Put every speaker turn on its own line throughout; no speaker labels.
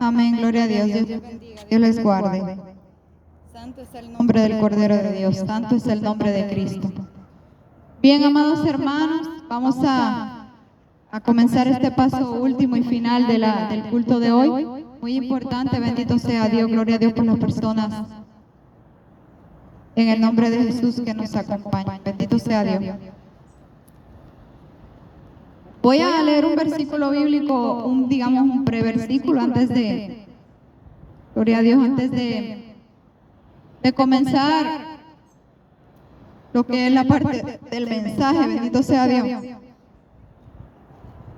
Amén, gloria a Dios. Dios les bendiga, Dios les guarde. Santo es el nombre del Cordero de Dios, santo es el nombre de Cristo. Bien, amados hermanos, vamos a comenzar este paso último y final del culto de hoy. Muy importante, bendito sea Dios, gloria a Dios por las personas en el nombre de Jesús que nos acompañan. Bendito sea Dios. Voy a leer un versículo bíblico, digamos un preversículo gloria a Dios, antes de comenzar lo que es la parte del mensaje. Bendito sea Dios.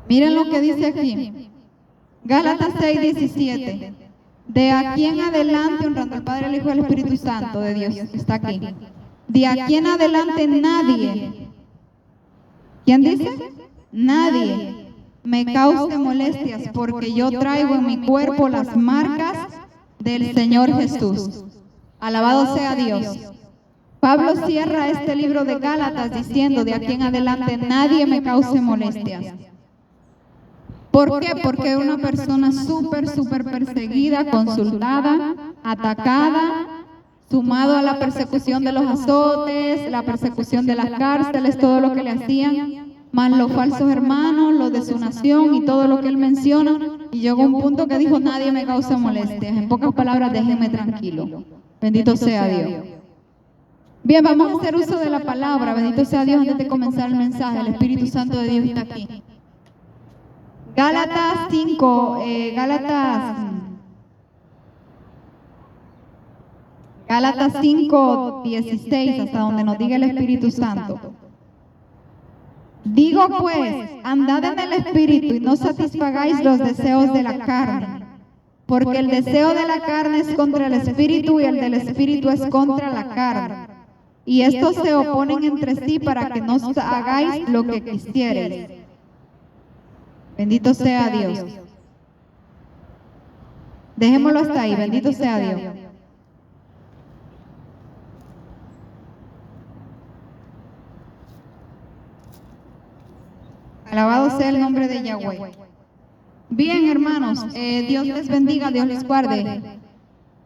Miren lo que dice aquí, Gálatas 6:17. De aquí en adelante, honrando al Padre, al Hijo y al Espíritu Santo de Dios, está aquí. De aquí en adelante nadie, ¿quién dice? Nadie me cause molestias, porque yo traigo en mi cuerpo las marcas del Señor Jesús. Alabado sea Dios. Pablo cierra este libro de Gálatas diciendo: de aquí en adelante nadie me cause molestias. ¿Por qué? Porque era una persona súper perseguida, consultada, atacada, sumado a la persecución de los azotes, la persecución de las cárceles, todo lo que le hacían, más los falsos hermanos, los de su nación y todo lo que él menciona. Y llegó un punto que dijo: nadie me causa molestias. En pocas palabras, déjenme tranquilo. Bendito sea Dios. Bien, vamos a hacer uso de la palabra. Bendito sea Dios. Antes de comenzar el mensaje, el Espíritu Santo de Dios está aquí. Gálatas 5, Gálatas 5:16, hasta donde nos diga el Espíritu Santo. Digo pues, andad en el Espíritu y no satisfagáis los deseos de la carne, porque el deseo de la carne es contra el Espíritu y el del Espíritu es contra la carne. Y estos se oponen entre sí para que no hagáis lo que quisierais. Bendito sea Dios. Dejémoslo hasta ahí. Bendito sea Dios. Alabado sea el nombre de Yahweh. Bien, hermanos, Dios les bendiga, Dios les guarde.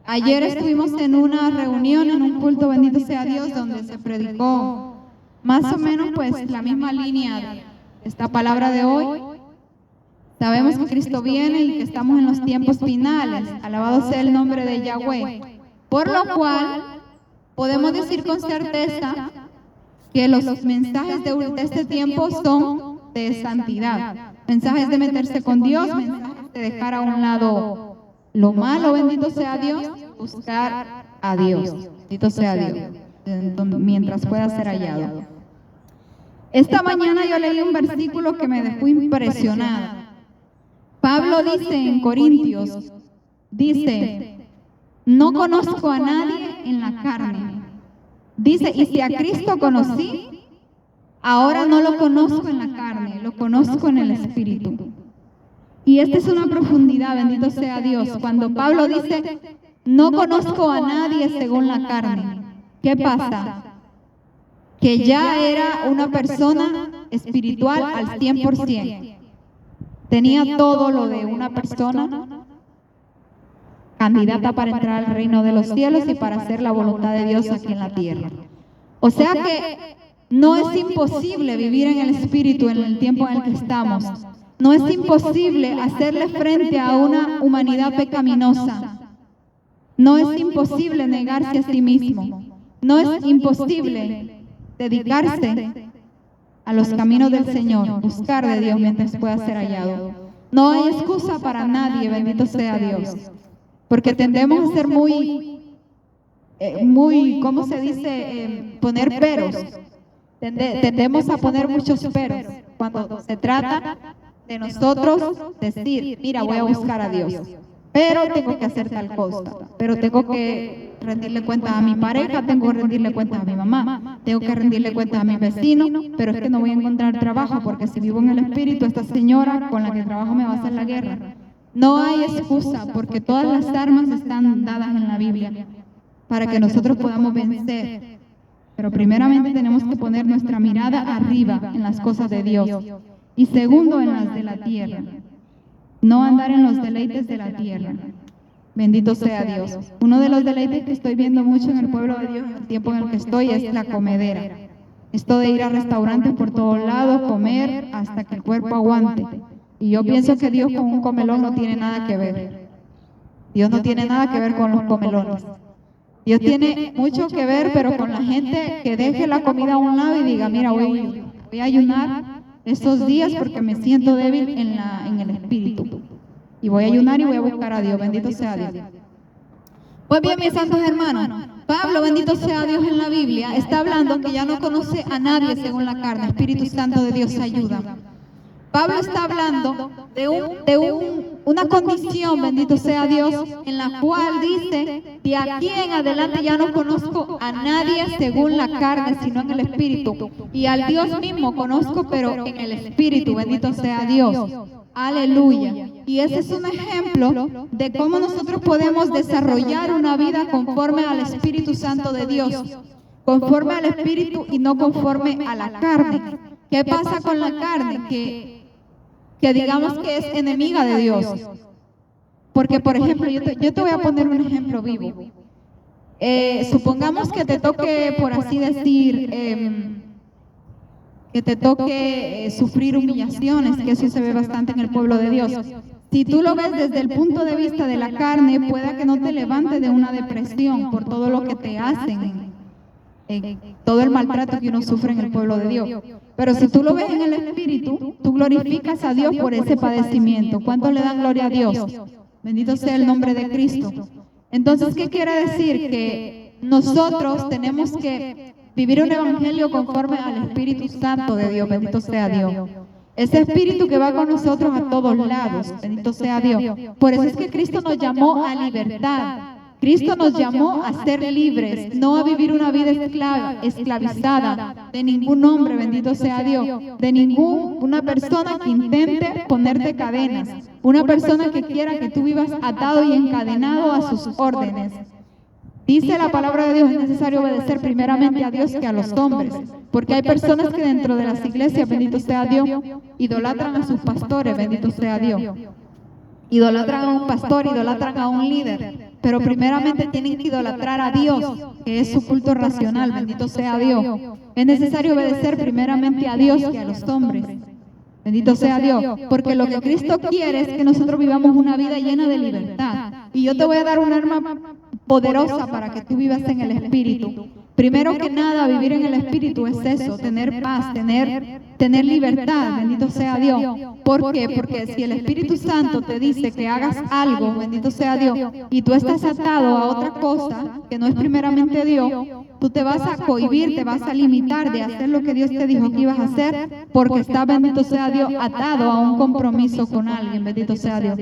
Ayer estuvimos en una reunión, en un culto, bendito sea Dios, donde se predicó más o menos pues la misma línea de esta palabra de hoy. Sabemos que Cristo viene y que estamos en los tiempos finales. Alabado sea el nombre de Yahweh. Por lo cual, podemos decir con certeza que los mensajes de este tiempo son de santidad. Mensajes de meterse con Dios, mensajes de dejar a un lado lo malo, bendito sea Dios, buscar a Dios. Bendito sea Dios, mientras pueda ser hallado. Esta mañana yo leí un versículo que me dejó impresionada. Pablo dice en Corintios, dice: no conozco a nadie en la carne. Dice: y si a Cristo conocí, ahora no lo conozco en la carne, lo conozco en el Espíritu. Y esta es una profundidad, bendito sea Dios. Cuando Pablo dice: no conozco a nadie según la carne, ¿qué pasa? Que ya era una persona espiritual al 100%. Tenía todo lo de una persona candidata para entrar al reino de los cielos y para hacer la voluntad de Dios aquí en la tierra. O sea que no es imposible vivir en el Espíritu en el tiempo en el que estamos. No es imposible hacerle frente a una humanidad pecaminosa. No es imposible negarse a sí mismo. No es imposible dedicarse a los caminos del Señor, buscar de Dios mientras pueda ser hallado. No hay excusa para nadie, bendito sea Dios. Porque tendemos a ser muy, ¿cómo se dice? Poner peros. Tendemos a poner muchos peros cuando se trata de nosotros decir: mira, voy a buscar a Dios, pero tengo que hacer tal cosa, pero tengo que rendirle cuentas a mi pareja, tengo que rendirle cuentas a mi mamá, tengo que rendirle cuentas a mi vecino, pero es que no voy a encontrar trabajo porque si vivo en el Espíritu, esta señora con la que trabajo me va a hacer la guerra. No hay excusa, porque todas las armas están dadas en la Biblia para que nosotros podamos vencer. Pero primeramente tenemos que poner nuestra mirada arriba en las cosas de Dios y segundo en las de la tierra. no andar en los deleites de la tierra. Bendito sea Dios. Uno de los deleites que estoy viendo mucho en el pueblo de Dios en el tiempo en el que estoy es la comedera. Esto de ir a restaurantes por todos lados, comer hasta que el cuerpo aguante. Y yo pienso que Dios con un comelón no tiene nada que ver. Dios no tiene nada que ver con los comelones. Dios tiene mucho que ver, pero con la gente que deje la comida a un lado y diga, mira, voy a ayunar estos días porque me siento débil en el espíritu. Y voy a ayunar y voy a buscar a Dios. Bendito sea Dios. Pues bien, mis santos hermanos, Pablo, bendito sea Dios, en la Biblia está hablando que ya no conoce a nadie según la carne. Espíritu Santo de Dios ayuda. Pablo está hablando de una condición, bendito sea Dios, en la cual dice, de aquí en adelante ya no conozco a nadie según la carne, sino en el Espíritu. Y al Dios mismo conozco, pero en el Espíritu, bendito sea Dios. Aleluya. Y ese es un ejemplo de cómo nosotros podemos desarrollar una vida conforme al Espíritu Santo de Dios. Conforme al Espíritu y no conforme a la carne. ¿Qué pasa con la carne? Que digamos que es enemiga de Dios. Porque, por ejemplo, yo te voy a poner un ejemplo vivo. Supongamos que te toque, por así decir, que te toque sufrir humillaciones, que eso se ve bastante en el pueblo de Dios. Si tú lo ves desde el punto de vista de la carne, pueda que no te levante de una depresión por todo lo que te hacen, todo el maltrato que uno sufre en el pueblo de Dios. Pero si tú lo ves en el Espíritu, tú glorificas a Dios por ese padecimiento. ¿Cuánto le dan gloria a Dios? Bendito sea el nombre de Cristo. Entonces, ¿qué quiere decir? Que nosotros tenemos que vivir un evangelio conforme al Espíritu Santo de Dios. Bendito sea Dios. Ese Espíritu que va con nosotros a todos lados. Bendito sea Dios. Por eso es que Cristo nos llamó a libertad. Cristo nos llamó a ser libres, no a vivir una vida esclavizada de ningún hombre, bendito sea Dios, de ninguna persona que intente ponerte cadenas, una persona que quiera que tú vivas atado y encadenado a sus órdenes. Dice la palabra de Dios, es necesario obedecer primeramente a Dios que a los hombres, porque hay personas que dentro de las iglesias, bendito sea Dios, idolatran a sus pastores, bendito sea Dios. Idolatran a un pastor, idolatran a un líder, pero primeramente tienen que idolatrar a Dios, que es su culto racional, bendito sea Dios. Es necesario obedecer primeramente a Dios que a los hombres, bendito sea Dios, porque lo que Cristo quiere es que nosotros vivamos una vida llena de libertad. Y yo te voy a dar un arma poderosa para que tú vivas en el Espíritu. Primero que nada, vivir en el Espíritu es eso, tener paz, tener libertad, bendito sea Dios. ¿Por qué? Porque si el Espíritu Santo te dice que hagas algo, bendito sea Dios, y tú estás atado a otra cosa que no es primeramente Dios, tú te vas a cohibir, te vas a limitar de hacer lo que Dios te dijo que ibas a hacer, porque está, bendito sea Dios, atado a un compromiso con alguien, bendito sea Dios.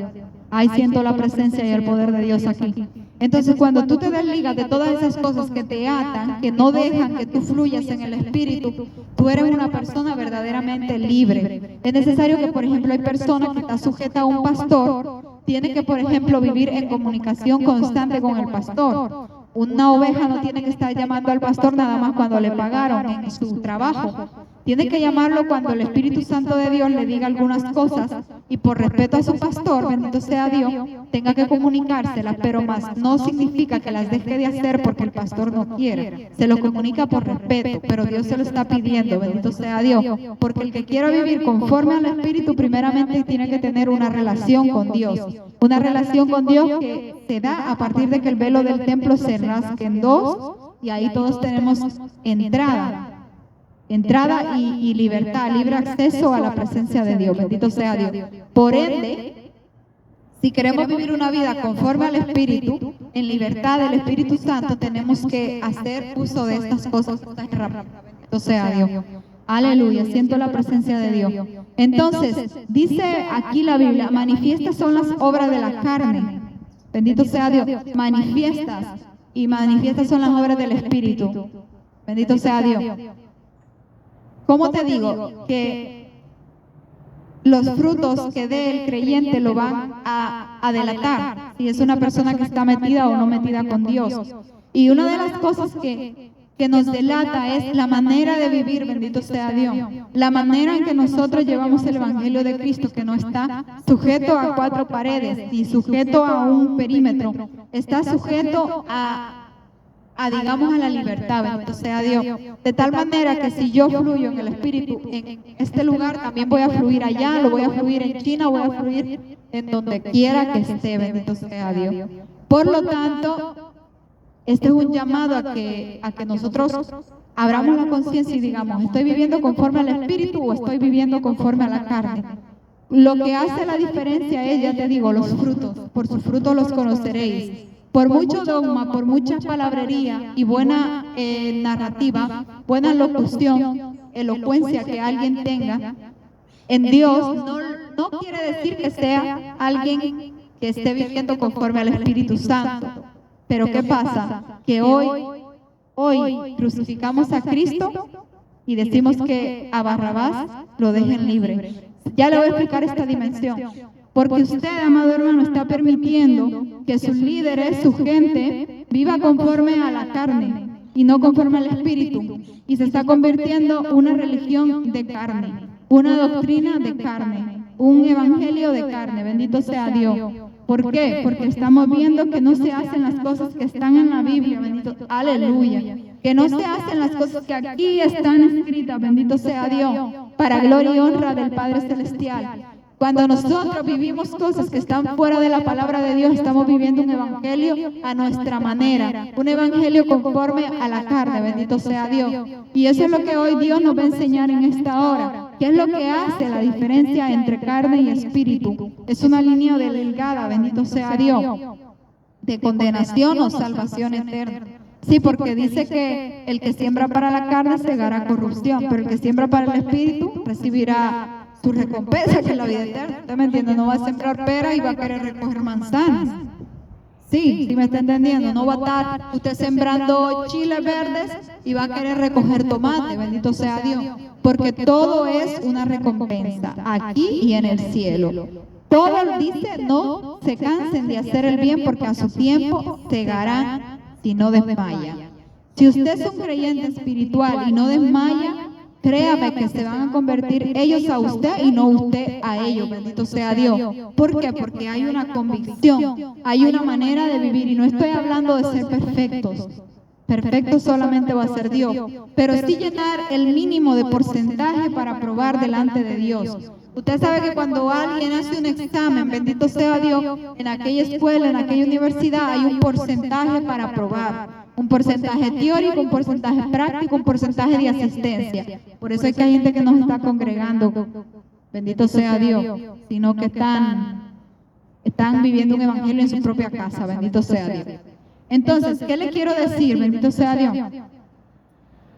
Ahí siento la presencia y el poder de Dios aquí. Entonces, cuando tú te desligas de todas esas cosas que te atan, que no dejan que tú fluyas en el Espíritu, tú eres una persona verdaderamente libre. Es necesario que, por ejemplo, hay personas que están sujetas a un pastor, tiene que, por ejemplo, vivir en comunicación constante con el pastor. Una oveja no tiene que estar llamando al pastor nada más cuando le pagaron en su trabajo. Tiene que llamarlo cuando el Espíritu Santo de Dios le diga algunas cosas y por respeto a su pastor, bendito sea Dios, tenga que comunicárselas, pero más no significa que las deje de hacer porque el pastor no quiere. Se lo comunica por respeto, pero Dios se lo está pidiendo, bendito sea Dios, porque el que quiera vivir conforme al Espíritu primeramente tiene que tener una relación con Dios. Una relación con Dios que se da a partir de que el velo del templo se rasgue en dos y ahí todos tenemos entrada y libertad, libre acceso a la presencia de Dios, bendito sea Dios. Por ende, si queremos vivir una vida conforme al Espíritu, en libertad del Espíritu Santo, tenemos que hacer uso de estas cosas, bendito sea Dios. Aleluya, siento la presencia de Dios. Entonces, dice aquí la Biblia, manifiestas son las obras de la carne, bendito sea Dios, manifiestas, y manifiestas son las obras del Espíritu, bendito sea Dios. ¿Cómo te digo? Que los frutos que dé el creyente lo van a delatar si es una persona que está metida o no metida con Dios. Y una de las cosas que que nos delata es la manera de vivir, bendito sea Dios. La manera en que nosotros llevamos el Evangelio de Cristo, que no está sujeto a cuatro paredes, ni sujeto a un perímetro, está sujeto digamos, a la libertad, bendito sea Dios. De tal manera que si yo fluyo en el Espíritu en este lugar, también voy a fluir allá, lo voy a fluir en China, voy a fluir en donde quiera que esté, bendito sea Dios. Por lo tanto, este es un llamado a que nosotros abramos la conciencia y digamos, ¿estoy viviendo conforme al Espíritu o estoy viviendo conforme a la carne? Lo que hace la diferencia es, ya te digo, los frutos. Por sus frutos los conoceréis. Por mucho dogma, por mucha palabrería y buena narrativa, buena locución, elocuencia que alguien tenga, en Dios no quiere decir que sea alguien que esté viviendo conforme al Espíritu Santo. Pero ¿qué pasa? Que hoy crucificamos a Cristo y decimos que a Barrabás lo dejen libre. Ya le voy a explicar esta dimensión. Porque usted, amado hermano, está permitiendo que sus líderes, su gente, viva conforme a la carne y no conforme al Espíritu. Y se está convirtiendo en una religión de carne, una doctrina de carne, un evangelio de carne. Bendito sea Dios. ¿Por qué? Porque estamos viendo que no se hacen las cosas que están en la Biblia. Bendito, aleluya. Que no se hacen las cosas que aquí están escritas. Bendito sea Dios. Para gloria y honra del Padre Celestial. Cuando nosotros vivimos cosas que están fuera de la palabra de Dios, estamos viviendo un evangelio a nuestra manera, un evangelio conforme a la carne, bendito sea Dios. Y eso es lo que hoy Dios nos va a enseñar en esta hora. ¿Qué es lo que hace la diferencia entre carne y espíritu? Es una línea delgada, bendito sea Dios, de condenación o salvación eterna. Sí, porque dice que el que siembra para la carne segará corrupción, pero el que siembra para el espíritu recibirá su recompensa, que es la vida eterna. ¿Usted me entiende? No va a sembrar pera y va a querer recoger manzanas. Sí, me está entendiendo. No va a estar usted sembrando chiles verdes y va a querer recoger tomate. Bendito sea Dios. Porque todo es una recompensa, aquí y en el cielo. Todo dice, no se cansen de hacer el bien, porque a su tiempo segarán si no desmaya. Si usted es un creyente espiritual y no desmaya, créame que se van a convertir ellos a usted y no usted a ellos, bendito sea Dios. ¿Por qué? Porque hay una convicción, hay una manera de vivir, y no estoy hablando de ser perfectos. Perfecto solamente va a ser Dios, pero sí llenar el mínimo de porcentaje para probar delante de Dios. Usted sabe que cuando alguien hace un examen, bendito sea Dios, en aquella escuela, en aquella universidad, hay un porcentaje para probar. Un porcentaje teórico, un porcentaje práctico, un porcentaje de asistencia. Por eso es que hay gente que no se está congregando, bendito sea Dios, sino que están viviendo un evangelio en su propia casa, bendito sea Dios. Entonces, ¿qué le quiero decir? Bendito sea Dios.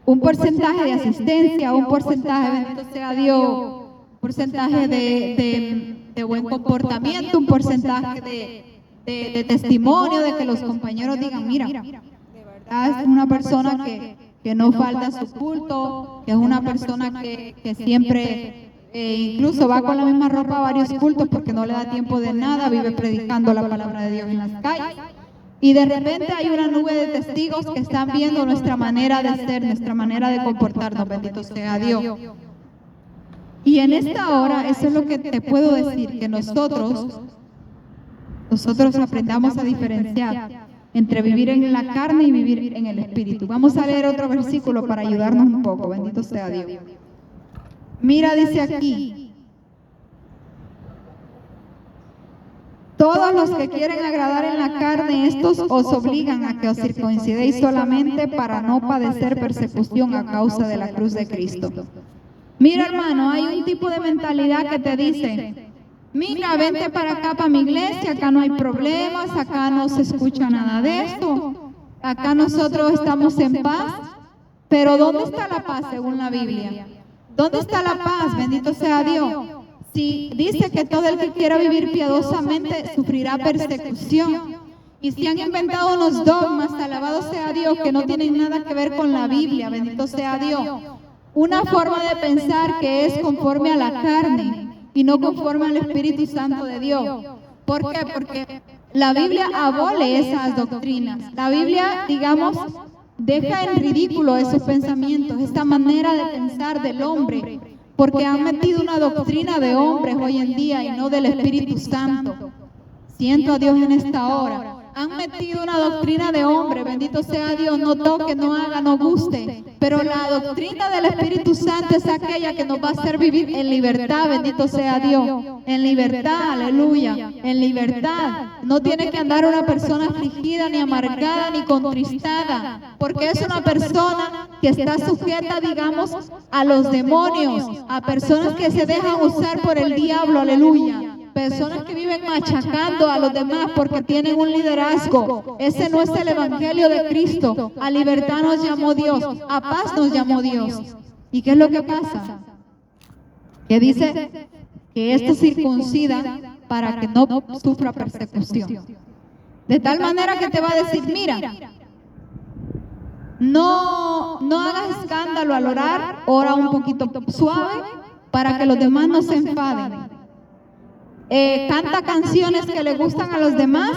Un porcentaje de asistencia, un porcentaje, bendito sea Dios, un porcentaje de buen comportamiento, un porcentaje de testimonio, de que los compañeros digan, mira, es una persona que no falta a su culto, que es una persona que siempre incluso va con la misma ropa a varios cultos porque no le da tiempo de nada, vive predicando la palabra de Dios en las calles. Y de repente hay una nube de testigos que están viendo nuestra manera de ser, nuestra manera de comportarnos, bendito sea Dios. Y en esta hora, eso es lo que te puedo decir, que nosotros aprendamos a diferenciar entre vivir en la carne y vivir en el espíritu. Vamos a leer otro versículo para ayudarnos un poco, bendito sea Dios. Mira, dice aquí, todos los que quieren agradar en la carne, estos os obligan a que os circuncidéis solamente para no padecer persecución a causa de la cruz de Cristo. Mira, hermano, hay un tipo de mentalidad que te dice, mira, vente para acá, para mi iglesia, acá no hay problemas, acá no se escucha nada de esto, acá nosotros estamos en paz. Pero ¿dónde está la paz según la Biblia? ¿Dónde está la paz? Bendito sea Dios. Si dice que todo el que quiera vivir piadosamente sufrirá persecución. Y si han inventado unos dogmas, alabado sea Dios, que no tienen nada que ver con la Biblia, bendito sea Dios. Una forma de pensar que es conforme a la carne y no conforme al Espíritu Santo de Dios. ¿Por qué? Porque la Biblia abole esas doctrinas. La Biblia, digamos, deja en ridículo esos pensamientos, esta manera de pensar del hombre, porque han metido una doctrina de hombres hoy en día y no del Espíritu Santo. Siento a Dios en esta hora. Han metido una doctrina de hombre, bendito sea Dios, no toque, no haga, no guste. Pero la doctrina del Espíritu Santo es aquella que nos va a hacer vivir en libertad, bendito sea Dios. En libertad, aleluya, en libertad. No tiene que andar una persona afligida, ni amargada, ni contristada, porque es una persona que está sujeta, digamos, a los demonios, a personas que se dejan usar por el diablo, aleluya. Personas que viven machacando a los demás porque tienen un liderazgo. Ese no es el evangelio de Cristo. A libertad nos llamó Dios, a paz nos llamó Dios. ¿Y qué es lo que pasa? Que dice que esto circuncida para que no sufra persecución. De tal manera que te va a decir, mira, no hagas escándalo al orar, ora un poquito suave para que los demás no se enfaden. Canta canciones que le gustan a los demás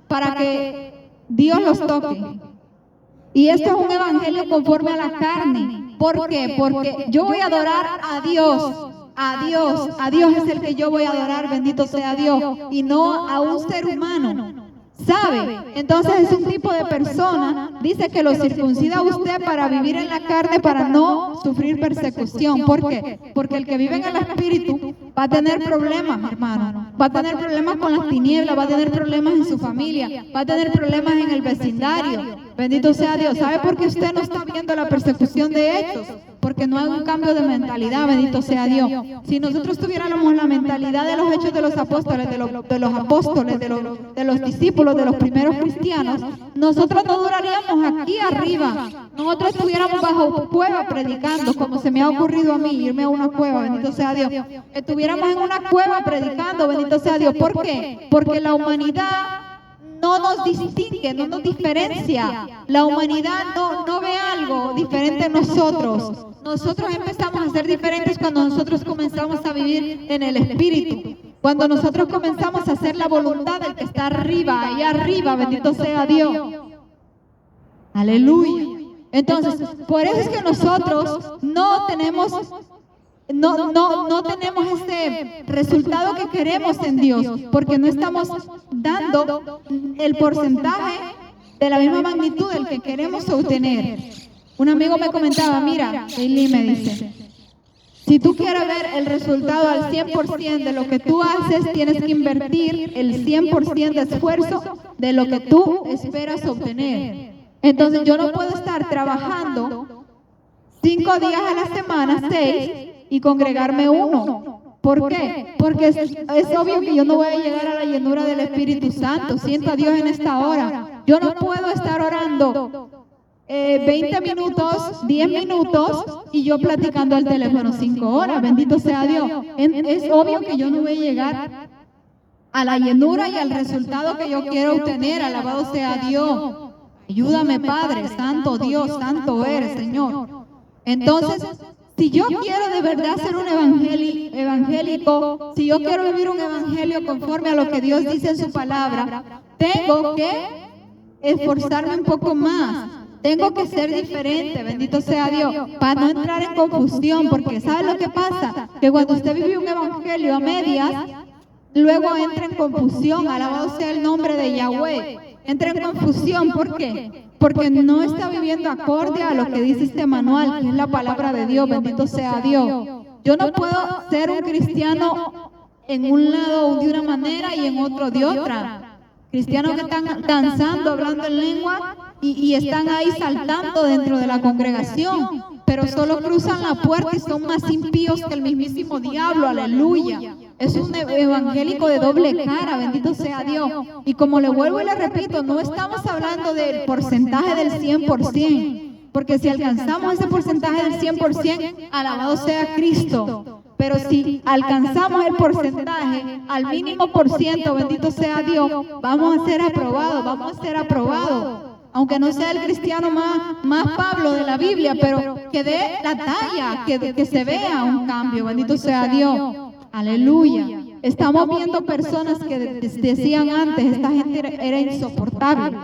para que Dios los toque. Y esto es un evangelio conforme a la carne. ¿Por qué? Porque yo voy a adorar a Dios. A Dios es el que yo voy a adorar, bendito sea Dios, y no a un ser humano. ¿Sabe? Entonces es un tipo de persona, dice que lo circuncida a usted para vivir en la carne, para no sufrir persecución. ¿Por qué? Porque el que vive en el Espíritu va a tener problemas, hermano. Va a tener problemas con las tinieblas, va a tener problemas en su familia, va a tener problemas en el vecindario. Bendito sea Dios. ¿Sabe por qué usted no está viendo la persecución de Hechos? Porque no hay un cambio de mentalidad, bendito sea Dios. Si nosotros tuviéramos la mentalidad de los hechos de los apóstoles, de los apóstoles, de los discípulos, de los primeros cristianos, nosotros no duraríamos aquí arriba. Nosotros estuviéramos bajo cueva predicando, como se me ha ocurrido a mí, irme a una cueva, bendito sea Dios. Estuviéramos en una cueva predicando, bendito sea Dios. ¿Por qué? Porque la humanidad no nos distingue, no nos diferencia. La humanidad no ve algo diferente en nosotros. Nosotros empezamos a ser diferentes cuando nosotros comenzamos a vivir en el Espíritu. Cuando nosotros comenzamos a hacer la voluntad del que está arriba, allá arriba, bendito sea Dios. Aleluya. Entonces, por eso es que nosotros no tenemos ese resultado que queremos en Dios, porque no estamos dando el porcentaje de la misma magnitud del que queremos obtener. Un amigo me comentaba, mira, Eileen me dice, si tú quieres ver el resultado al 100% de lo que tú haces, tienes que invertir el 100% de esfuerzo de lo que tú esperas obtener. Entonces yo no puedo estar trabajando 5 días a la semana, 6, y congregarme 1. ¿Por qué? Porque es obvio que yo no voy a llegar a la llenura del Espíritu Santo. Siento a Dios en esta hora. Yo no puedo estar orando 20 minutos, 10 minutos y yo platicando al teléfono 5 horas. Bendito sea Dios. Es obvio que yo no voy a llegar a la llenura y al resultado que yo quiero obtener. Alabado sea Dios. Ayúdame, Padre, santo Dios, santo eres, Señor. Entonces, si yo quiero de verdad ser un evangélico, si yo quiero vivir un evangelio conforme a lo que Dios dice en su palabra, tengo que esforzarme un poco más. Tengo que ser diferente, bendito sea Dios, para no entrar en confusión, porque ¿sabe lo que pasa? Que cuando usted vive un evangelio a medias, luego entra en confusión. Alabado sea el nombre de Yahweh. Entra en confusión, ¿por qué? Porque no está viviendo acorde a lo que dice este manual, que es la palabra de Dios, bendito sea Dios. Yo no puedo ser un cristiano en un lado de una manera y en otro de otra. Cristianos que están danzando, hablando en lengua y están ahí saltando dentro de la congregación, pero solo cruzan la puerta y son más impíos que el mismísimo diablo, aleluya. Es un evangélico de doble cara, bendito sea Dios. Y como le vuelvo y le repito, no estamos hablando del porcentaje del 100%, porque si alcanzamos ese porcentaje del 100%, alabado sea Cristo. Pero si alcanzamos el porcentaje al mínimo por ciento, bendito sea Dios, vamos a ser aprobados, Aunque no sea el cristiano más Pablo de la Biblia, pero que dé la talla, que se vea un cambio, bendito sea Dios. Aleluya. Estamos viendo personas que decían antes, esta gente era insoportable.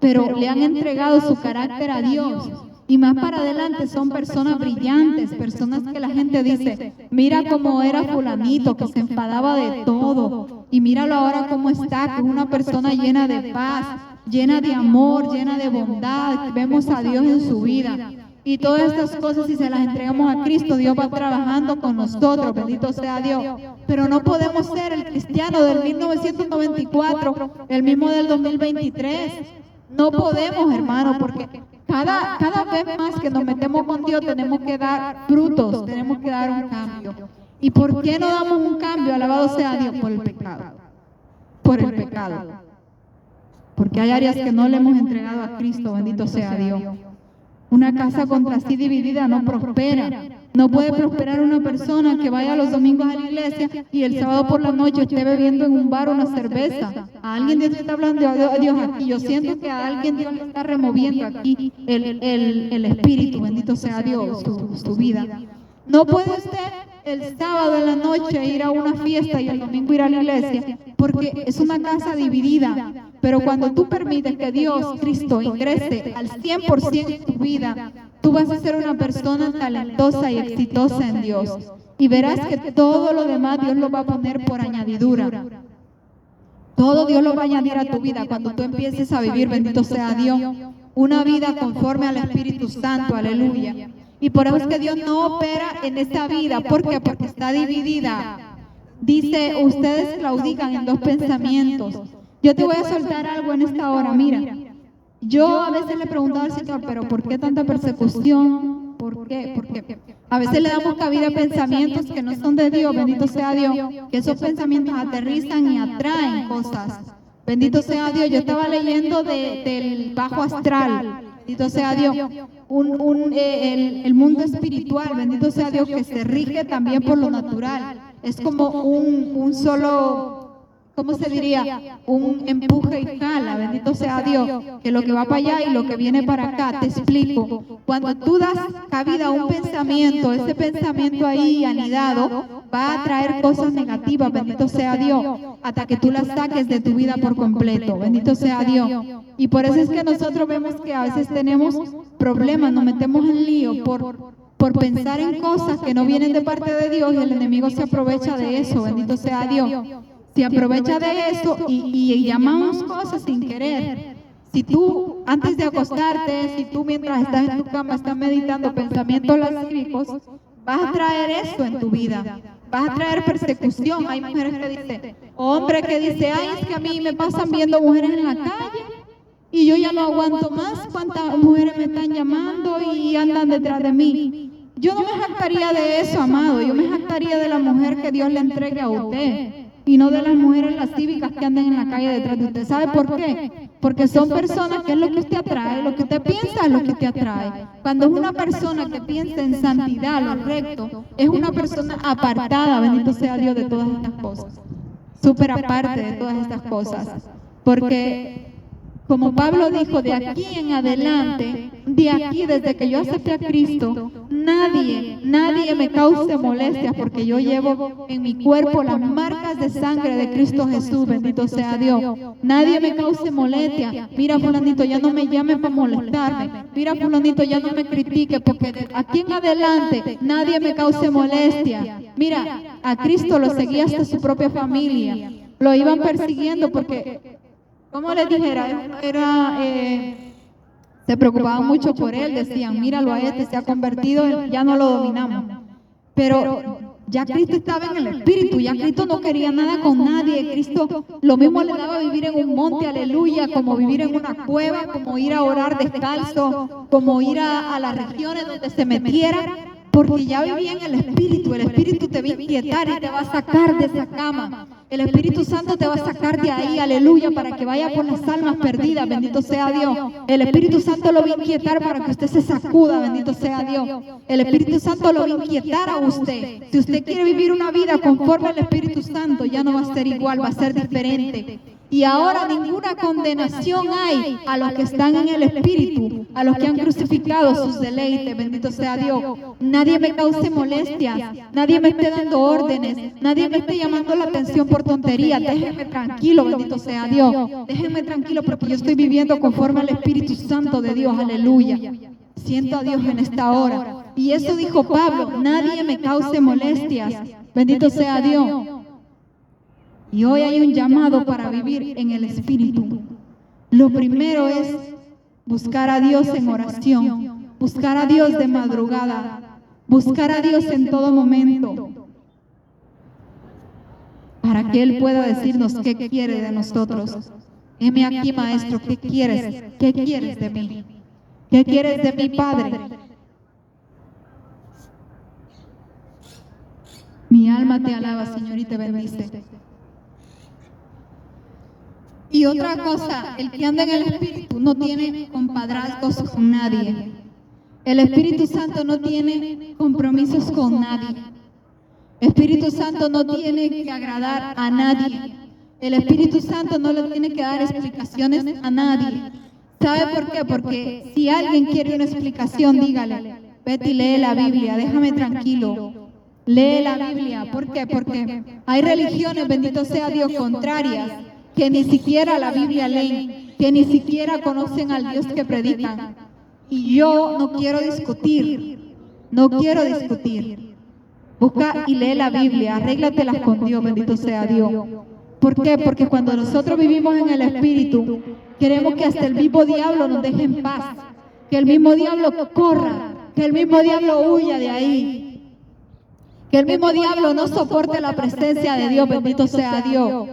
pero le han entregado su carácter a Dios. Y más para adelante son personas brillantes, personas que la gente dice, mira cómo era fulanito, que se enfadaba de todo, y míralo ahora cómo está, que es una persona llena de paz, llena de amor, llena de bondad. Vemos a Dios en su vida. Y todas estas cosas, si se las entregamos a Cristo, Dios va trabajando con nosotros, bendito sea Dios. Pero no podemos ser el cristiano del 1994, el mismo del 2023. No podemos, hermano, porque cada vez más que nos metemos con Dios tenemos que dar frutos, tenemos que dar un cambio. ¿Y por qué no damos un cambio? Alabado sea Dios, por el pecado. Por el pecado. Porque hay áreas que no le hemos entregado a Cristo, bendito sea Dios. Una casa contra sí dividida no prospera. No puede prosperar una persona que vaya los domingos a la iglesia y el sábado por la noche esté bebiendo en un bar una cerveza. A alguien Dios está hablando a Dios aquí. Yo siento que a alguien Dios le está removiendo aquí el espíritu, bendito sea Dios, su vida. No puede usted el sábado en la noche ir a una fiesta y el domingo ir a la iglesia, porque es una casa dividida. Pero cuando tú permites que Dios, Cristo, ingrese al 100% en tu vida, tú vas a ser una persona talentosa y exitosa en Dios. Y verás que todo lo demás Dios lo va a poner por añadidura. Todo Dios lo va a añadir a tu vida cuando tú empieces a vivir, bendito sea Dios, una vida conforme al Espíritu Santo, aleluya. Y por eso es que Dios no opera en esta vida. ¿Por qué? Porque está dividida. Dice, ustedes claudican en dos pensamientos. Yo te voy a soltar algo en esta hora, mira. Yo a veces le preguntaba al Señor, pero ¿por qué tanta persecución? ¿Por qué? Porque a veces le damos cabida a pensamientos que no son de Dios, bendito sea Dios, que esos pensamientos aterrizan y atraen cosas. Bendito sea Dios. Yo estaba leyendo del bajo astral, bendito sea Dios, el mundo espiritual, bendito sea Dios, que se rige también por lo natural. Es como un solo... ¿cómo se diría? Un empuje y jala, bendito sea Dios, que lo que va para allá y lo que viene para acá. Te explico. Cuando tú das cabida a un pensamiento, ese pensamiento ahí anidado va a traer cosas negativas, bendito sea Dios, hasta que tú las saques de tu vida por completo, bendito sea Dios. Y por eso es que nosotros vemos que a veces tenemos problemas, nos metemos en lío por pensar en cosas que no vienen de parte de Dios, y el enemigo se aprovecha de eso, bendito sea Dios. Se aprovecha de eso y llamamos cosas sin querer. Si tú, antes de acostarte, si tú mientras estás en tu cama estás meditando pensamientos lascívicos, vas a traer eso en tu vida. Vas a traer persecución. Hay mujeres que dicen, hombre que dice, ay, es que a mí me pasan viendo mujeres en la calle y yo ya no aguanto más. ¿Cuántas mujeres me están llamando y andan detrás de mí? Yo no me jactaría de eso, amado. Yo me jactaría de la mujer que Dios le entregue a usted, y no de las mujeres lascívicas que andan en la calle detrás de usted. ¿Sabe por qué? Porque son personas que es lo que usted atrae, lo que usted piensa es lo que usted atrae. Cuando es una persona que piensa en santidad, lo recto, es una persona apartada, bendito sea Dios, de todas estas cosas. Súper aparte de todas estas cosas. Porque, como Pablo dijo, de aquí en adelante, de aquí desde que yo acepté a Cristo, nadie me cause molestias, porque yo llevo en mi cuerpo las marcas de sangre de Cristo Jesús, bendito sea Dios. Nadie me cause molestia. Mira, fulanito, ya no me llame para molestarme. Mira, fulanito, ya no me critique, porque de aquí en adelante nadie me cause molestia. Mira, a Cristo lo seguía hasta su propia familia. Lo iban persiguiendo porque, como les dijera, se preocupaban mucho por él, decían, míralo a este, se ha convertido, ya no lo dominamos. Pero ya Cristo estaba en el Espíritu, ya Cristo no quería nada con nadie. Cristo lo mismo le daba vivir en un monte, aleluya, como vivir en una cueva, como ir a orar descalzo, como ir a las regiones donde se metiera, porque ya vivía en el Espíritu te va a inquietar y te va a sacar de esa cama. El Espíritu Santo te va a sacar de ahí, aleluya, para que vaya por las almas perdidas, bendito sea Dios. El Espíritu Santo lo va a inquietar para que usted se sacuda, bendito sea Dios. El Espíritu Santo lo va a inquietar a usted. Si usted quiere vivir una vida conforme al Espíritu Santo, ya no va a ser igual, va a ser diferente. Y ahora ninguna condenación hay a los que están en el Espíritu, a los que han crucificado sus deleites, bendito sea Dios. Nadie me cause molestias, nadie me esté dando órdenes, nadie me esté llamando la atención por tonterías. Déjenme tranquilo, bendito sea Dios. Déjenme tranquilo porque yo estoy viviendo conforme al Espíritu Santo de Dios, aleluya. Siento a Dios en esta hora. Y eso dijo Pablo, nadie me cause molestias, bendito sea Dios. Y hoy hay un llamado para vivir en el Espíritu. Lo primero es buscar a Dios en oración, buscar a Dios de madrugada, buscar a Dios en todo momento, para que Él pueda decirnos qué quiere de nosotros. Heme aquí, Maestro, ¿qué quieres? ¿Qué quieres de mí? ¿Qué quieres de mi Padre? Mi alma te alaba, Señor, y te bendice. Y otra cosa, el que anda en el Espíritu no tiene compadrazgos con nadie. El Espíritu Santo no tiene compromisos con nadie. El Espíritu Santo no tiene que agradar a nadie. El Espíritu Santo no le tiene que dar explicaciones a nadie. ¿Sabe por qué? Porque si alguien quiere una explicación, dígale, vete y lee la Biblia, déjame tranquilo. Lee la Biblia. ¿Por qué? Porque hay religiones, bendito sea Dios, contrarias, que ni siquiera la Biblia leen, que ni siquiera conocen al Dios que predican. Y yo no quiero discutir, no quiero discutir. Busca y lee la Biblia, arréglatelas con Dios, bendito sea Dios. ¿Por qué? Porque cuando nosotros vivimos en el Espíritu, queremos que hasta el mismo diablo nos deje en paz, que el mismo diablo corra, que el mismo diablo huya de ahí, que el mismo diablo no soporte la presencia de Dios, bendito sea Dios.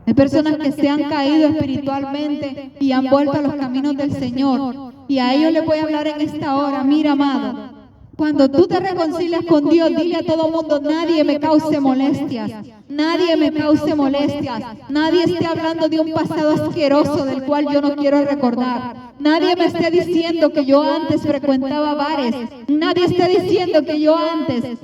Hay personas que se han caído espiritualmente y han vuelto a los caminos del Señor. Y a ellos les voy a hablar en esta hora. Mira, amado, cuando tú te reconcilias con Dios, dile a todo mundo, nadie me cause molestias. Nadie me cause molestias. Nadie esté hablando de un pasado asqueroso del cual yo no quiero recordar. Nadie me esté diciendo que yo antes frecuentaba bares. Nadie esté diciendo que yo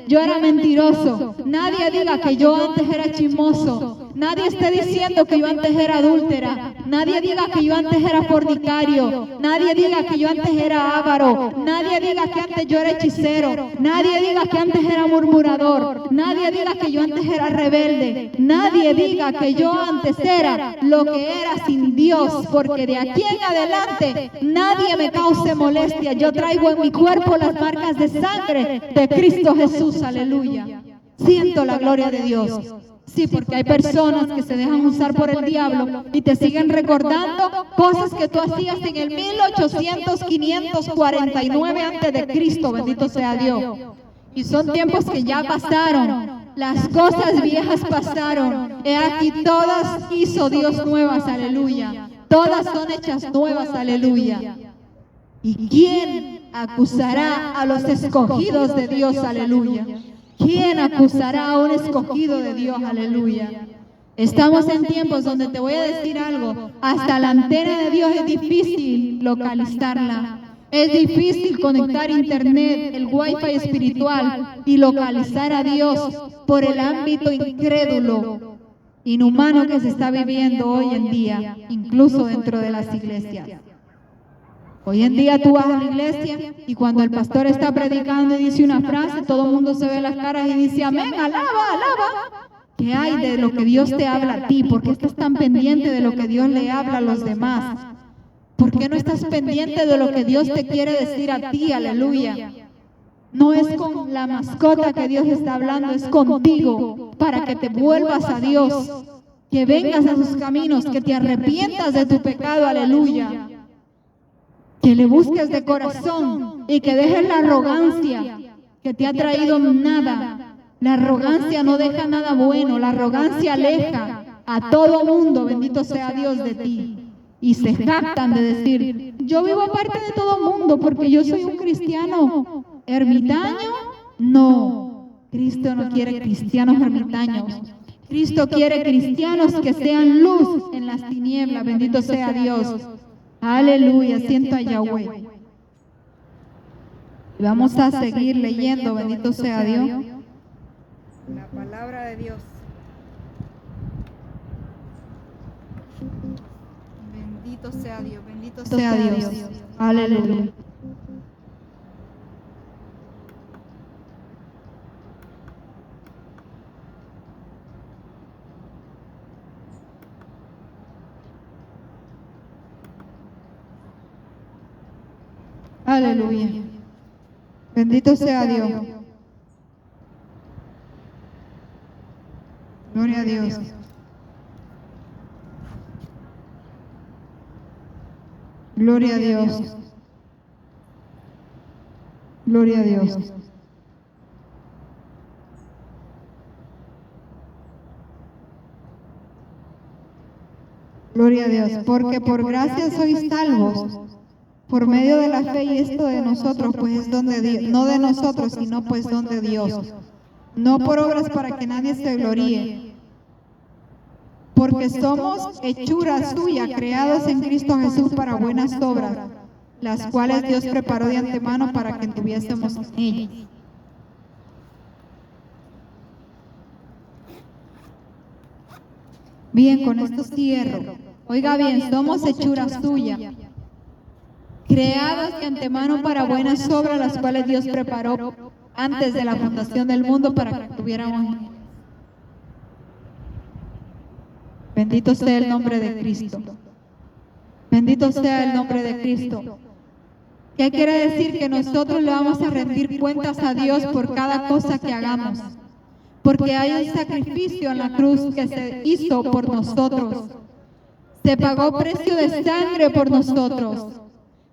era mentiroso. Nadie diga que yo antes era chismoso. Nadie esté diciendo que yo antes era adúltera. Nadie diga que yo antes era fornicario. Nadie diga que yo antes era avaro. Nadie diga que antes yo era hechicero. Nadie diga que antes era murmurador. Nadie diga que yo antes era rebelde. Nadie diga que yo antes era lo que era sin Dios, porque de aquí en adelante nadie me cause molestia. Yo traigo en mi cuerpo las marcas de sangre de Cristo Jesús, aleluya. Siento la gloria de Dios. Sí, porque hay personas que se dejan usar por el diablo y te siguen recordando cosas que tú hacías en el 1800, 549 antes de Cristo, bendito sea Dios. Y son tiempos que ya pasaron. Las cosas viejas pasaron. He aquí todas hizo Dios nuevas, aleluya. Todas son hechas nuevas, aleluya. ¿Y quién acusará a los escogidos de Dios, aleluya? ¿Quién acusará a un escogido de Dios? Aleluya. Estamos en tiempos donde te voy a decir algo. Hasta la antena de Dios es difícil localizarla. Es difícil conectar internet, el wifi espiritual y localizar a Dios por el ámbito incrédulo, inhumano que se está viviendo hoy en día, incluso dentro de las iglesias. Hoy en día tú vas a la iglesia y cuando el pastor está predicando y dice una frase, todo el mundo se ve las caras y dice amén, alaba, alaba. ¿Qué hay de lo que Dios te habla a ti? ¿Por qué estás tan pendiente de lo que Dios le habla a los demás? ¿Por qué no estás pendiente de lo que Dios te quiere decir a ti? Aleluya. No es con la mascota que Dios está hablando, es contigo, para que te vuelvas a Dios, que vengas a sus caminos, que te arrepientas de tu pecado, aleluya. Que le busques de corazón y que dejes la arrogancia que te ha traído nada. La arrogancia no deja nada bueno, la arrogancia aleja a todo mundo, bendito sea Dios, de ti. Y se jactan de decir, yo vivo aparte de todo mundo porque yo soy un cristiano ermitaño. No, Cristo no quiere cristianos ermitaños. Cristo quiere cristianos que sean luz en las tinieblas, bendito sea Dios. Aleluya, siento a Yahweh. Y vamos a seguir leyendo, bendito sea Dios.
La palabra de Dios.
Bendito sea Dios, bendito sea Dios. Aleluya. Aleluya. Bendito sea Dios. Gloria a Dios. Gloria a Dios. Gloria a Dios. Gloria a Dios. Porque por gracia sois salvos, por medio de la fe, y esto de nosotros, pues es don de Dios, no de nosotros, sino pues don de Dios. No por obras para que nadie se gloríe, porque somos hechura suya, creados en Cristo Jesús para buenas obras, las cuales Dios preparó de antemano para que tuviésemos en ellas. Bien, con esto cierro. Oiga bien, somos hechura suya, creadas de antemano para buenas obras, las cuales Dios preparó antes de la fundación del mundo para que tuviéramos en ellas. Bendito sea el nombre de Cristo. Bendito sea el nombre de Cristo. ¿Qué quiere decir? Que nosotros le vamos a rendir cuentas a Dios por cada cosa que hagamos. Porque hay un sacrificio en la cruz que se hizo por nosotros. Se pagó precio de sangre por nosotros.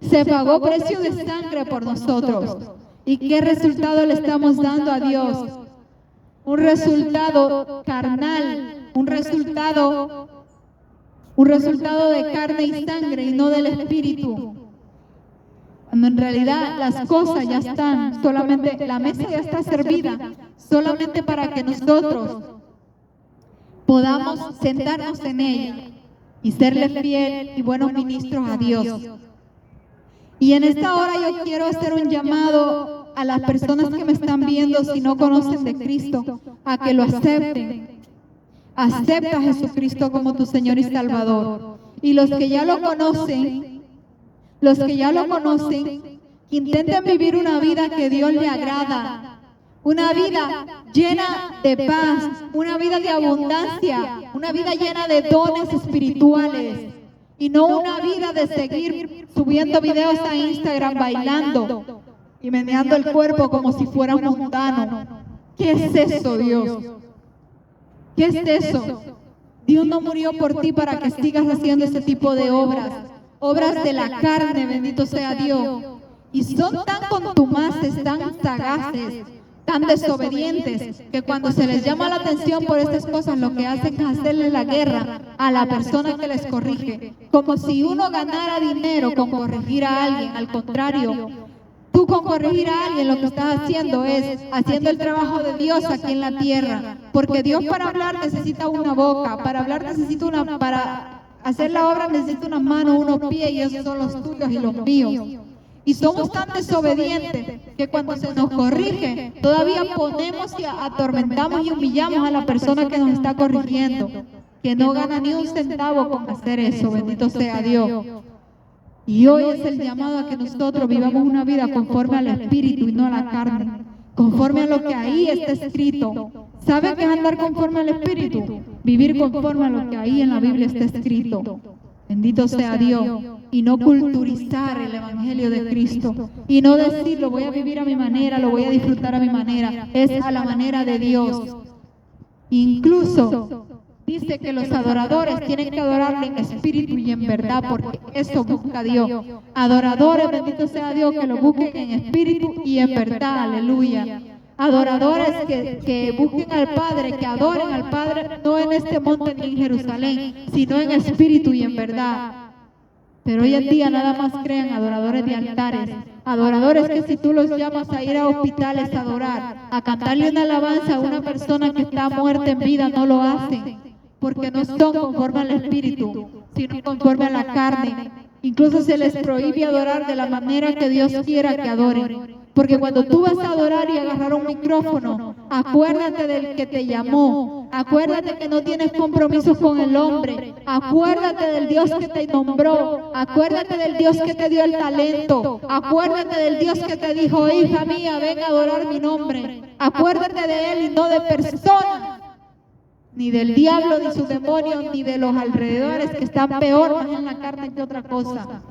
Se pagó precio de sangre por nosotros. ¿Y qué resultado le estamos dando a Dios? Un resultado carnal, un resultado de carne y sangre y no del Espíritu. Cuando en realidad las cosas ya están, solamente la mesa ya está servida, solamente para que nosotros podamos sentarnos en ella y serle fiel y buenos ministros a Dios. Y en esta hora yo quiero hacer un llamado a las personas que me están viendo, si no conocen de Cristo, a que lo acepten. Acepta a Jesucristo como tu Señor y Salvador. Y los que ya lo conocen, intenten vivir una vida que Dios le agrada, una vida llena de paz, una vida de abundancia, una vida llena de dones espirituales, y no una vida de seguir subiendo videos a Instagram bailando y meneando el cuerpo como si fuera mundano. ¿Qué es eso, Dios? ¿Qué es eso? Dios no murió por ti para que sigas haciendo ese tipo de obras de la carne, bendito sea Dios. Y son tan contumaces, tan sagaces, tan desobedientes, que cuando se les llama la atención por estas cosas, lo que hacen es hacerle la guerra a la persona que les corrige, como si uno ganara dinero con corregir a alguien. Al contrario, tú con corregir a alguien lo que estás haciendo es haciendo el trabajo de Dios aquí en la tierra, porque Dios para hablar necesita una boca, para hablar necesita para hacer la obra necesita unas manos, unos pies, y esos son los tuyos y los míos. Y somos tan desobedientes que cuando se nos corrige, todavía ponemos y atormentamos y humillamos a la persona que nos está corrigiendo, que no gana ni un centavo con hacer eso, bendito sea Dios. Y hoy es el llamado a que nosotros vivamos una vida conforme al Espíritu y no a la carne, conforme a lo que ahí está escrito. ¿Sabe qué es andar conforme al Espíritu? Vivir conforme a lo que ahí en la Biblia está escrito. Bendito sea Dios. Y no culturizar el Evangelio de Cristo. Y no decir, lo voy a vivir a mi manera, lo voy a disfrutar a mi manera. Es a la manera de Dios. Incluso dice que los adoradores tienen que adorarle en espíritu y en verdad, porque eso busca Dios. Adoradores, bendito sea Dios, que lo busquen en espíritu y en verdad, aleluya. Adoradores que busquen al Padre, que adoren al Padre, no en este monte ni en Jerusalén, sino en espíritu y en verdad. Pero hoy en día nada más crean adoradores de altares, adoradores que si tú los llamas a ir a hospitales a adorar, a cantarle una alabanza a una persona que está muerta en vida, no lo hacen, porque no son conforme al Espíritu, sino conforme a la carne. Incluso se les prohíbe adorar de la manera que Dios quiera que adoren, Porque cuando tú vas a adorar y agarrar un micrófono, acuérdate del que te llamó, acuérdate que no tienes compromisos con el hombre, acuérdate del Dios que te nombró, acuérdate del Dios que te dio el talento, acuérdate del Dios que te dijo, hija mía, ven a adorar mi nombre, acuérdate de Él y no de personas, ni del diablo, ni sus demonios, ni de los alrededores que están peor más en la carne que otra cosa.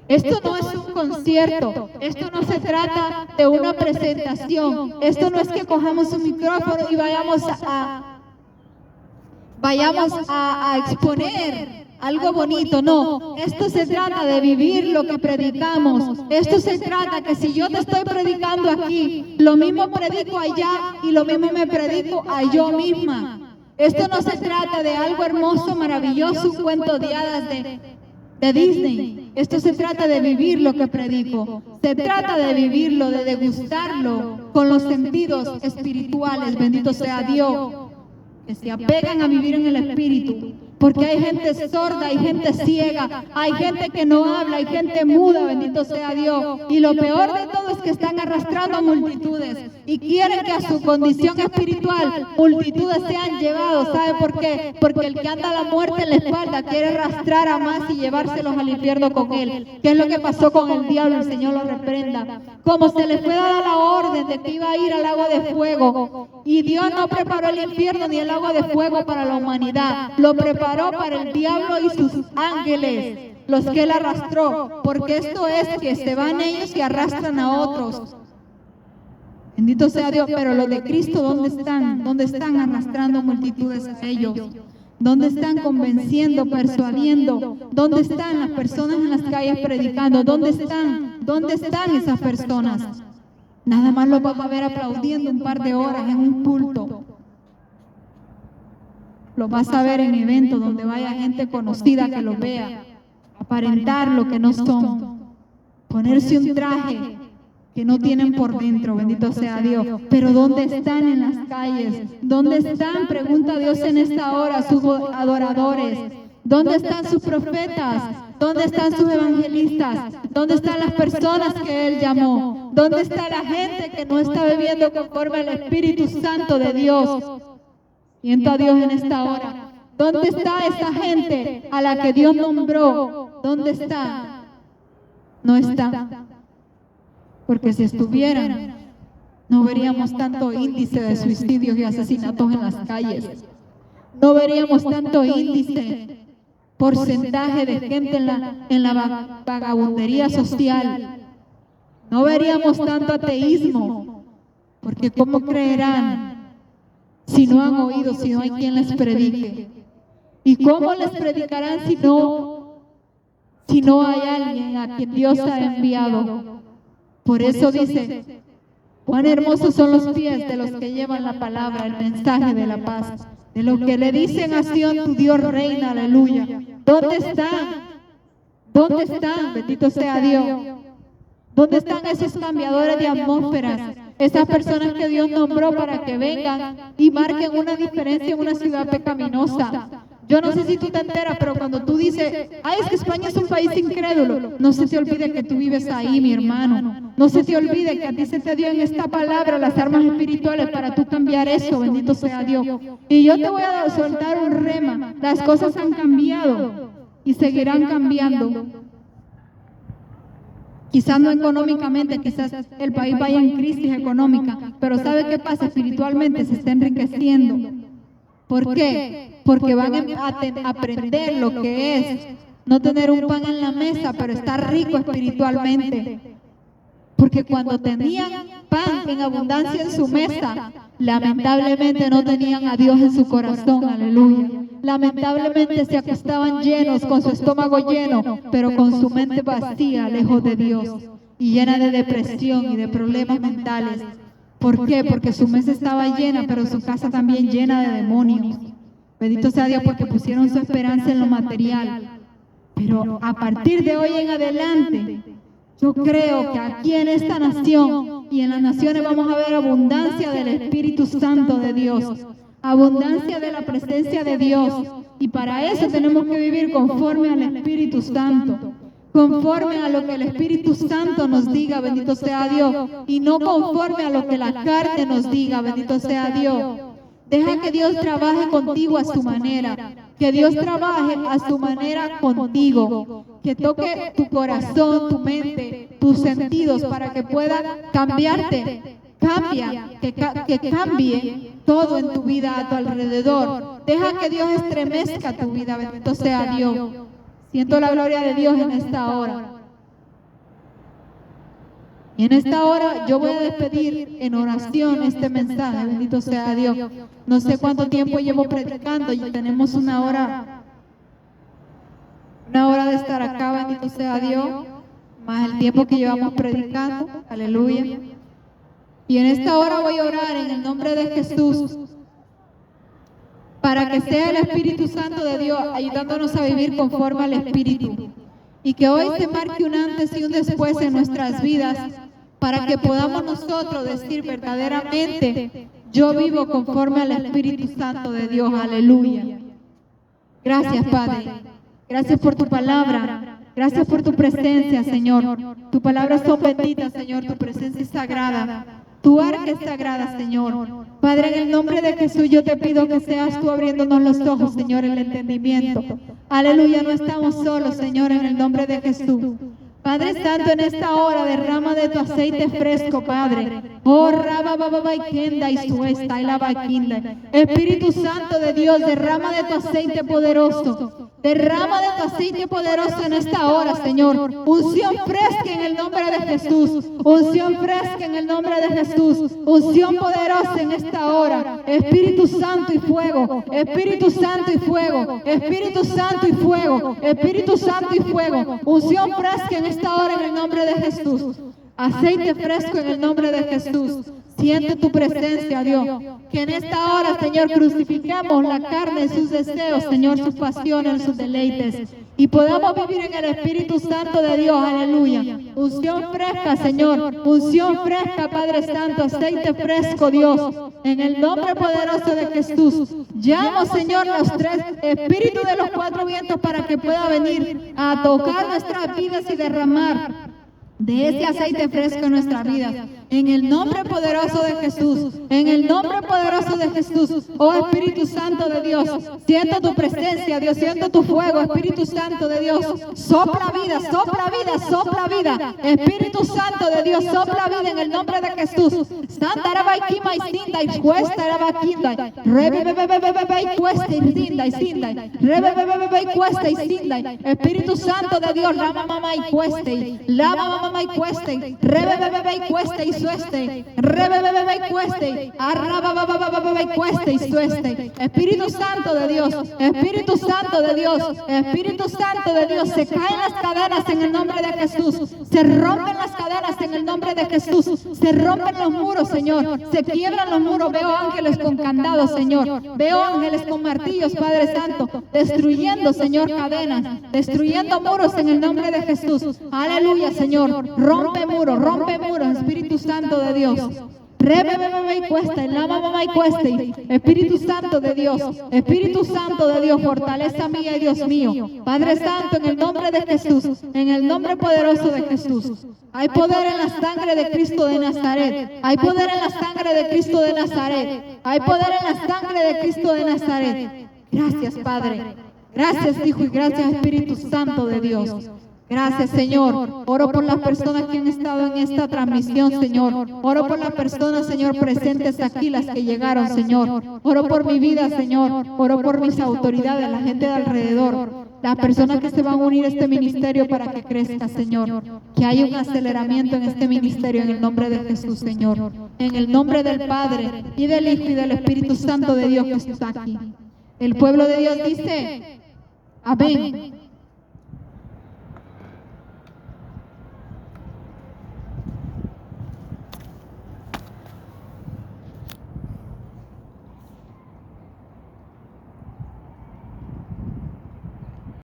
Esto no es un concierto, esto no se trata de una presentación, esto no es que cojamos un micrófono y vayamos a exponer algo bonito, no. Esto se trata de vivir lo que predicamos, esto se trata que si yo te estoy predicando aquí, lo mismo predico allá y lo mismo me predico a yo misma. Esto no se trata de algo hermoso, maravilloso, un cuento de hadas de Disney. Esto se trata de vivir lo que predico. Se trata de vivirlo, de degustarlo con los sentidos espirituales. Bendito sea Dios. Que se apegan a vivir en el espíritu. Porque hay gente sorda, hay gente ciega, hay gente que no habla, hay gente muda, bendito sea Dios. Y lo peor de todo es que están arrastrando a multitudes y quieren que a su condición espiritual multitudes sean llevados. ¿Sabe por qué? Porque el que anda a la muerte en la espalda quiere arrastrar a más y llevárselos al infierno con él. ¿Qué es lo que pasó con el diablo? El Señor lo reprenda. Como se le fue dada la orden de que iba a ir al lago de fuego, y Dios no preparó el infierno ni el lago de fuego para la humanidad, lo preparó para el diablo y sus ángeles, los que él arrastró, porque esto es que se van ellos y arrastran a otros. Bendito sea Dios. Pero los de Cristo, ¿dónde están? ¿Dónde están arrastrando multitudes a ellos? ¿Dónde están convenciendo, persuadiendo? ¿Dónde están las personas en las calles predicando? ¿Dónde están? ¿Dónde están esas personas? Nada más los vas a ver aplaudiendo un par de horas en un culto. Lo vas a ver en eventos donde vaya gente conocida que lo vea, aparentar lo que no son, ponerse un traje que no tienen por dentro, bendito sea Dios. Pero ¿dónde están en las calles? ¿Dónde están? Pregunta a Dios en esta hora, sus adoradores. ¿Dónde están sus profetas? ¿Dónde están sus evangelistas? ¿Dónde están las personas que Él llamó? ¿Dónde está la gente que no está viviendo conforme al Espíritu Santo de Dios? Siento a Dios en esta hora. ¿Dónde está esa gente a la que Dios nombró? ¿Dónde está? No está. Porque si estuvieran, no veríamos tanto índice de suicidios y asesinatos en las calles. No veríamos tanto índice, porcentaje de gente en la vagabundería social. No veríamos tanto ateísmo. Porque ¿cómo creerán si no han oído, si no hay quien les predique? ¿Y cómo les predicarán si no hay alguien a quien Dios ha enviado? Por eso dice, cuán hermosos son los pies de los que llevan la palabra, el mensaje de la paz, de los que le dicen a Sión, tu Dios reina, aleluya. ¿Dónde están? ¿Dónde están? Bendito sea Dios. ¿Dónde están esos cambiadores de atmósferas? Esas personas que Dios nombró para que vengan y marquen una diferencia en una ciudad pecaminosa. Yo no sé si tú te enteras, pero cuando tú dices, ay, es que España es un país incrédulo, no se te olvide que tú vives ahí, mi hermano. No se te olvide que a ti se te dio en esta palabra las armas espirituales para tú cambiar eso, bendito sea Dios. Y yo te voy a soltar un rema. Las cosas han cambiado y seguirán cambiando. Quizás no económicamente, quizás el país vaya en crisis económica, pero ¿sabe qué pasa? Espiritualmente se está enriqueciendo. ¿Por qué? Porque van a aprender lo que es no tener un pan en la mesa, pero estar rico espiritualmente. Porque cuando tenían pan en abundancia en su mesa, lamentablemente no tenían a Dios en su corazón, aleluya. Lamentablemente se acostaban llenos, con su estómago lleno, pero con su mente vacía, lejos de Dios, y llena de depresión y de problemas mentales. ¿Por qué? Porque su mesa estaba llena, pero su casa también llena de demonios. Bendito sea Dios, porque pusieron su esperanza en lo material. Pero a partir de hoy en adelante, yo creo que aquí en esta nación y en las naciones vamos a ver abundancia del Espíritu Santo de Dios, abundancia de la presencia de Dios, y para eso tenemos que vivir conforme al Espíritu Santo. conforme a lo que el Espíritu Santo nos diga, bendito sea Dios, y no conforme a lo que la carne nos diga, bendito sea Dios. Deja que Dios trabaje contigo a su manera, que Dios trabaje a su manera contigo, que toque tu corazón, tu mente, tus sentidos para que pueda cambiarte. Que cambie todo en tu vida a tu alrededor. Deja que Dios estremezca tu vida, bendito sea Dios. Siento la gloria de Dios en esta hora. Y en esta hora yo voy a despedir en oración este mensaje, bendito sea Dios. No sé cuánto tiempo llevo predicando y tenemos una hora de estar acá, bendito sea Dios, más el tiempo que llevamos predicando, aleluya. Y en esta hora voy a orar en el nombre de Jesús, para que sea el Espíritu Santo de Dios ayudándonos a vivir conforme al Espíritu. Y que hoy se marque un antes y un después en nuestras vidas, para que podamos nosotros decir verdaderamente, yo vivo conforme al Espíritu Santo de Dios, aleluya. Gracias, Padre. Gracias por tu palabra. Gracias por tu presencia, Señor. Tu palabra son benditas, Señor. Tu presencia es sagrada. Tu arca es sagrada, Señor. Padre, en el nombre de Jesús yo te pido que seas tú abriéndonos los ojos, Señor, el entendimiento. Aleluya, no estamos solos, Señor, en el nombre de Jesús. Padre Santo, en esta hora derrama de tu aceite fresco, Padre. Oh, Rababababaikinda y suesta y la vaquinda. Espíritu Santo de Dios, derrama de tu aceite poderoso. Derrama de tu aceite poderoso en esta hora, Señor. Unción fresca en el nombre de Jesús. Unción fresca en el nombre de Jesús. Unción poderosa en esta hora. Espíritu Santo y fuego. Espíritu Santo y fuego. Espíritu Santo y fuego. Espíritu Santo y fuego. Unción fresca en esta hora en el nombre de Jesús. Aceite fresco en el nombre de Jesús. Siente tu presencia, Dios. Que en esta hora, Señor, crucifiquemos la carne, sus deseos, Señor, sus pasiones, sus deleites. Y podamos vivir en el Espíritu Santo de Dios, aleluya. Unción fresca, Señor. Unción fresca, Padre Santo. Aceite fresco, Dios. En el nombre poderoso de Jesús. Llamo, Señor, los tres espíritus de los cuatro vientos para que pueda venir a tocar nuestras vidas y derramar de ese aceite fresco en nuestras vidas. En el nombre poderoso de Jesús. En el nombre poderoso de Jesús. Oh Espíritu Santo de Dios. Siento tu presencia, Dios. Siento tu fuego, Espíritu Santo de Dios. Sopla vida, sopla vida, sopla vida. Espíritu Santo de Dios, sopla vida en el nombre de Jesús. Santa Rabaikima y Sinda y Cuesta Rabakinda. Rebebebebebebe y Cuesta y Sinda y Sinda. Rebebebebebe y Cuesta y Sinda. Espíritu Santo de Dios, Rama Mama y Cuesta. Lama Mama y Cuesta. Rebebebebe y Cuesta y Sueste, rebebebebe y cueste, arrabababababebe y cueste y sueste. Espíritu Santo de Dios, Espíritu Santo de Dios, Espíritu Santo de Dios, se caen las cadenas en el nombre de Jesús, se rompen las cadenas en el nombre de Jesús, se rompen los muros, Señor, se quiebran los muros. Veo ángeles con candados, Señor, veo ángeles con martillos, Padre Santo, destruyendo, Señor, cadenas, destruyendo muros en el nombre de Jesús. Aleluya, Señor, rompe muros, Espíritu Santo de Dios. Rebebebebe y cuesta, la mamá y cueste. Espíritu Santo de Dios, Espíritu Santo de Dios, fortaleza mía y Dios mío. Padre Santo, en el nombre de Jesús, en el nombre poderoso de Jesús. Hay poder en la sangre de Cristo de Nazaret. Hay poder en la sangre de Cristo de Nazaret. Hay poder en la sangre de Cristo de Nazaret. Gracias, Padre. Gracias, Hijo, y gracias, Espíritu Santo de Dios. Gracias, Señor. Oro por las personas que han estado en esta transmisión, Señor. Oro por las personas, Señor, presentes aquí, las que llegaron, Señor. Oro por mi vida, Señor. Oro por mis autoridades, la gente de alrededor, las personas que se van a unir a este ministerio para que crezca, Señor. Que haya un aceleramiento en este ministerio en el nombre de Jesús, Señor. En el nombre del Padre, y del Hijo, y del Espíritu Santo de Dios que está aquí. El pueblo de Dios dice, amén.